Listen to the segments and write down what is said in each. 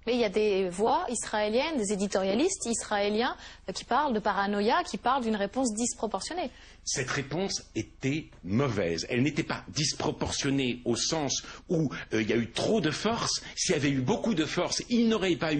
Mais il y a des voix israéliennes, des éditorialistes israéliens qui parlent de paranoïa, qui parlent d'une réponse disproportionnée. Cette réponse était mauvaise. Elle n'était pas disproportionnée au sens où il y a eu trop de force. S'il y avait eu beaucoup de force, il n'y aurait pas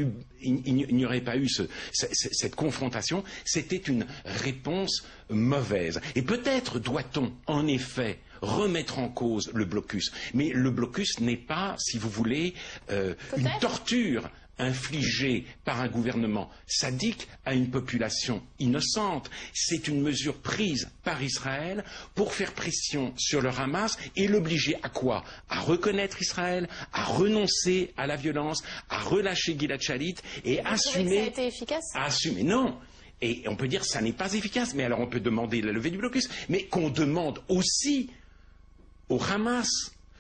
eu cette confrontation. C'était une réponse mauvaise. Et peut-être doit-on, en effet, remettre en cause le blocus. Mais le blocus n'est pas, si vous voulez, une torture infligée par un gouvernement sadique à une population innocente. C'est une mesure prise par Israël pour faire pression sur le Hamas et l'obliger à quoi? À reconnaître Israël, à renoncer à la violence, à relâcher Gilad Shalit et assumer... Ça a été efficace? À assumer, non. Et on peut dire que ça n'est pas efficace, mais alors on peut demander la levée du blocus, mais qu'on demande aussi au Hamas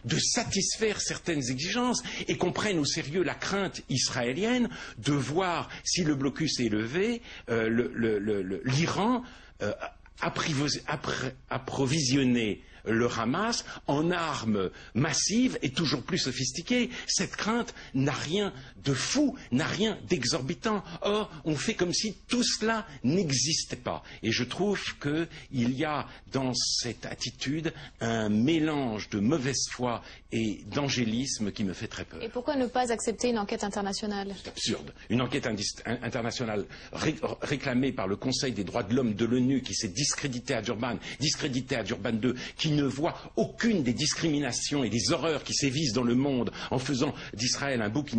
de satisfaire certaines exigences et qu'on prenne au sérieux la crainte israélienne de voir si le blocus est levé, l'Iran approvisionner le Hamas en armes massives et toujours plus sophistiquées. Cette crainte n'a rien de fou, n'a rien d'exorbitant. Or, on fait comme si tout cela n'existait pas. Et je trouve qu'il y a dans cette attitude un mélange de mauvaise foi et d'angélisme qui me fait très peur. Et pourquoi ne pas accepter une enquête internationale? C'est absurde. Une enquête internationale réclamée par le Conseil des droits de l'homme de l'ONU qui s'est discrédité à Durban, discrédité à Durban II, qui ne voit aucune des discriminations et des horreurs qui sévissent dans le monde en faisant d'Israël un bouc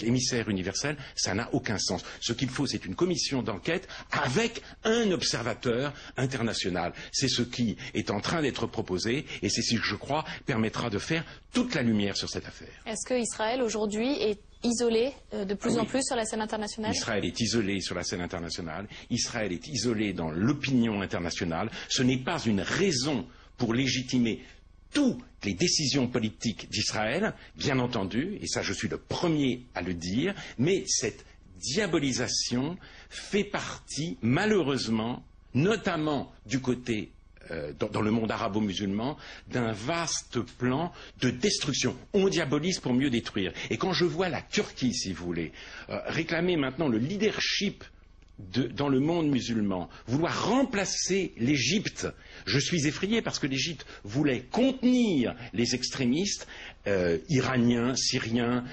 émissaire universel, ça n'a aucun sens. Ce qu'il faut, c'est une commission d'enquête avec un observateur international. C'est ce qui est en train d'être proposé et c'est ce que je crois permettra de faire toute la lumière sur cette affaire. Est-ce que Israël aujourd'hui est isolé de plus en plus sur la scène internationale? Israël est isolé sur la scène internationale. Israël est isolé dans l'opinion internationale. Ce n'est pas une raison pour légitimer toutes les décisions politiques d'Israël, bien entendu, et ça je suis le premier à le dire, mais cette diabolisation fait partie, malheureusement, notamment du côté dans le monde arabo-musulman, d'un vaste plan de destruction. On diabolise pour mieux détruire. Et quand je vois la Turquie, si vous voulez, réclamer maintenant le leadership dans le monde musulman, vouloir remplacer l'Égypte, je suis effrayé parce que l'Égypte voulait contenir les extrémistes iraniens, syriens,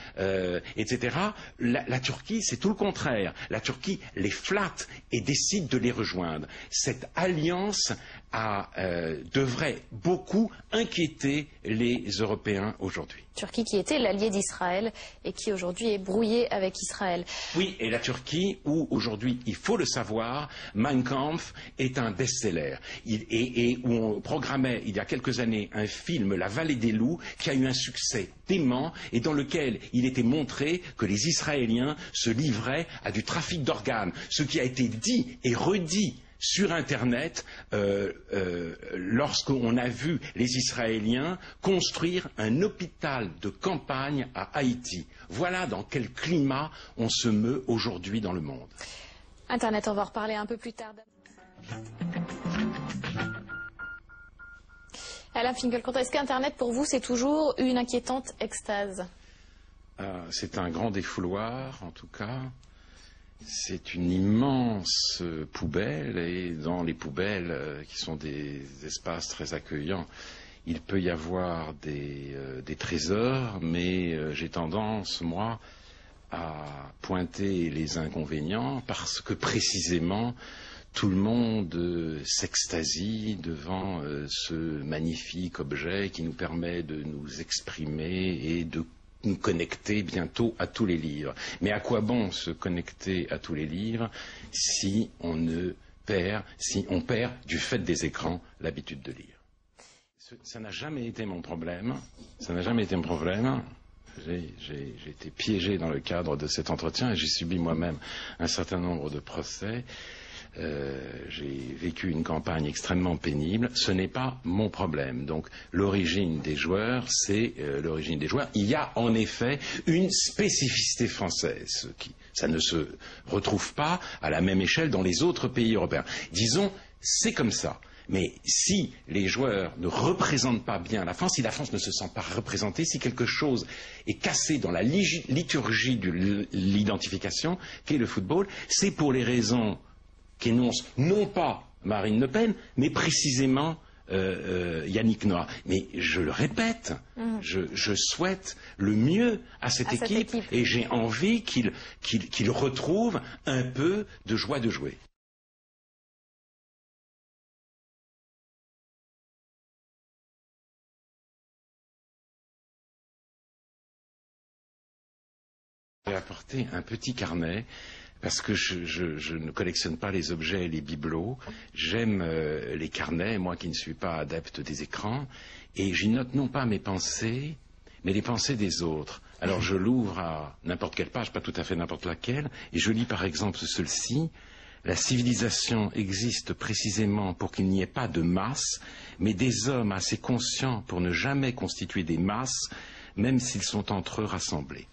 etc. La Turquie, c'est tout le contraire. La Turquie les flatte et décide de les rejoindre. Cette alliance devrait beaucoup inquiéter les Européens aujourd'hui. Turquie qui était l'allié d'Israël et qui aujourd'hui est brouillée avec Israël. Oui, et la Turquie où aujourd'hui, il faut le savoir, Mein Kampf est un best-seller. Et où on programmait il y a quelques années un film, La Vallée des Loups, qui a eu un succès dément et dans lequel il était montré que les Israéliens se livraient à du trafic d'organes. Ce qui a été dit et redit sur Internet lorsqu'on a vu les Israéliens construire un hôpital de campagne à Haïti. Voilà dans quel climat on se meut aujourd'hui dans le monde. Internet, on va en reparler un peu plus tard. Alain Finkielkraut, est-ce qu'Internet pour vous c'est toujours une inquiétante extase? C'est un grand défouloir en tout cas. C'est une immense poubelle et dans les poubelles qui sont des espaces très accueillants, il peut y avoir des trésors, mais j'ai tendance, moi, à pointer les inconvénients parce que précisément tout le monde s'extasie devant ce magnifique objet qui nous permet de nous exprimer et de nous connecter bientôt à tous les livres. Mais à quoi bon se connecter à tous les livres si on perd du fait des écrans l'habitude de lire? Ça n'a jamais été mon problème. Ça n'a jamais été mon problème. J'ai été piégé dans le cadre de cet entretien et j'ai subi moi-même un certain nombre de procès. J'ai vécu une campagne extrêmement pénible. Ce n'est pas mon problème. Donc l'origine des joueurs, c'est l'origine des joueurs. Il y a en effet une spécificité française. Ça ne se retrouve pas à la même échelle dans les autres pays européens. Disons, c'est comme ça. Mais si les joueurs ne représentent pas bien la France, si la France ne se sent pas représentée, si quelque chose est cassé dans la liturgie de l'identification qu'est le football, c'est pour les raisons qu'énonce non pas Marine Le Pen, mais précisément Yannick Noah. Mais je le répète, je souhaite le mieux à cette équipe et j'ai envie qu'il retrouve un peu de joie de jouer. J'ai apporté un petit carnet parce que je ne collectionne pas les objets et les bibelots. J'aime les carnets, moi qui ne suis pas adepte des écrans, et j'y note non pas mes pensées, mais les pensées des autres. Alors je l'ouvre à n'importe quelle page, pas tout à fait n'importe laquelle, et je lis par exemple ceci. La civilisation existe précisément pour qu'il n'y ait pas de masse, mais des hommes assez conscients pour ne jamais constituer des masses, même s'ils sont entre eux rassemblés.